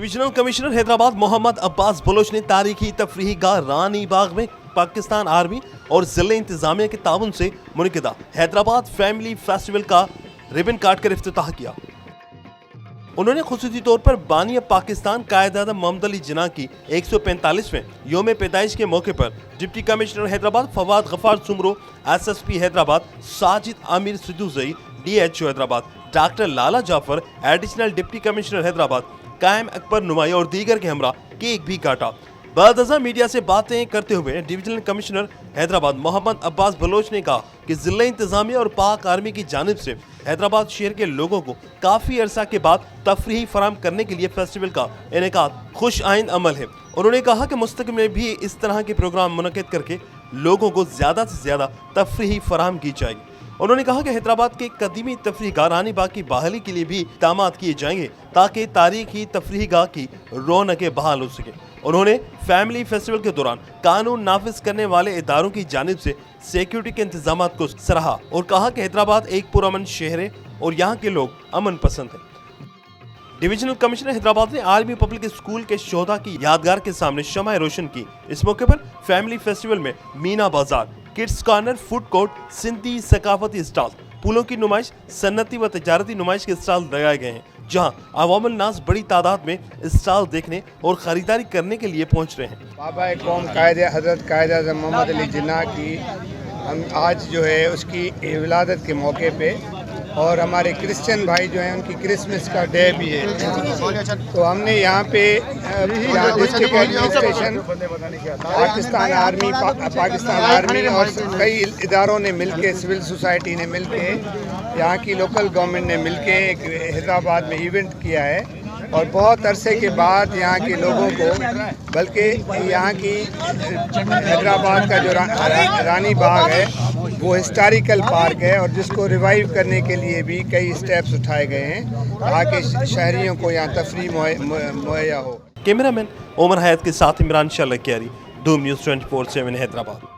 Divisional commissioner Hyderabad Mohammad Abbas Baloch ने तारीखी तफरीही गाह रानी बाग में पाकिस्तान आर्मी और जिले इंतजामिया के ताउन से मुनक़िदा हैदराबाद फैमिली फेस्टिवल का रिबन काट कर इफ्तिताह किया। उन्होंने खुसूसी तौर पर बानी पाकिस्तान कायद-ए-आज़म मोहम्मद अली जिन्ना की 145वें योम पैदाइश के मौके पर deputy commissioner Hyderabad Fawad Ghaffar Soomro, SSP Hyderabad Sajid Amir Sidduzai, DHO Hyderabad doctor Lala Jafar, additional deputy commissioner Hyderabad Qaim Akbar नुमाई और दीगर के हमरा केक भी काटा। बादअज़ा मीडिया से बातें करते हुए डिविजनल कमिश्नर हैदराबाद मोहम्मद अब्बास बलोच ने कहा कि जिला इंतजामिया और पाक आर्मी की जानिब से हैदराबाद शहर के लोगों को काफ़ी अरसा के बाद तफरीही फराहम करने के लिए फेस्टिवल का इनेकाद खुश आइंद अमल है। उन्होंने कहा कि मुस्तक़बिल में भी इस तरह के प्रोग्राम मुनक़िद करके लोगों को ज़्यादा से ज़्यादा तफरीही फराहम की जाएगी। उन्होंने कहा कि हैदराबाद के कदीमी तफरीह गाह रानी बाग की बहाली के लिए भी इक़दामात किए जाएंगे ताकि तारीखी तफरीह गाह की रौनकें बहाल हो सके। उन्होंने फैमिली फेस्टिवल के दौरान कानून नाफिज करने वाले इदारों की जानिब से सिक्योरिटी के इंतजाम को सराहा और कहा कि हैदराबाद एक पुरअमन शहर है और यहाँ के लोग अमन पसंद हैं। डिविजनल कमिश्नर हैदराबाद ने आर्मी पब्लिक स्कूल के शोधा की यादगार के सामने शमाए रोशन की। इस मौके पर फैमिली फेस्टिवल में Meena Bazaar, kids corner, food court, Sindhi सकाफती स्टॉल, फूलों की नुमाइश, सन्नती व तजारती नुमाइश के स्टॉल लगाए गए हैं, जहां अवामुल नास बड़ी तादाद में स्टॉल देखने और खरीदारी करने के लिए पहुंच रहे हैं। बाबा कौम हज़रत कायद-ए-आज़म मोहम्मद अली जिन्ना की हम आज जो है उसकी विलादत के मौके पे और हमारे क्रिश्चियन भाई जो हैं उनकी क्रिसमस का डे भी है, तो हमने यहाँ पे डिस्ट्रिक्ट एडमिनिस्ट्रेशन, पाकिस्तान आर्मी और कई इदारों ने मिलके, सिविल सोसाइटी ने मिलके, यहाँ की लोकल गवर्नमेंट ने मिलके एक हैदराबाद में इवेंट किया है और बहुत अरसे के बाद यहाँ के लोगों को, बल्कि यहाँ की हैदराबाद का जो रानी बाग है वो हिस्टोरिकल पार्क है और जिसको रिवाइव करने के लिए भी कई स्टेप्स उठाए गए हैं ताकि शहरियों को यहाँ तफरीह मुहैया हो। कैमरामैन ओमर हयात के साथ इमरान शाह लकियारी, डूम न्यूज़ 24/7 हैदराबाद।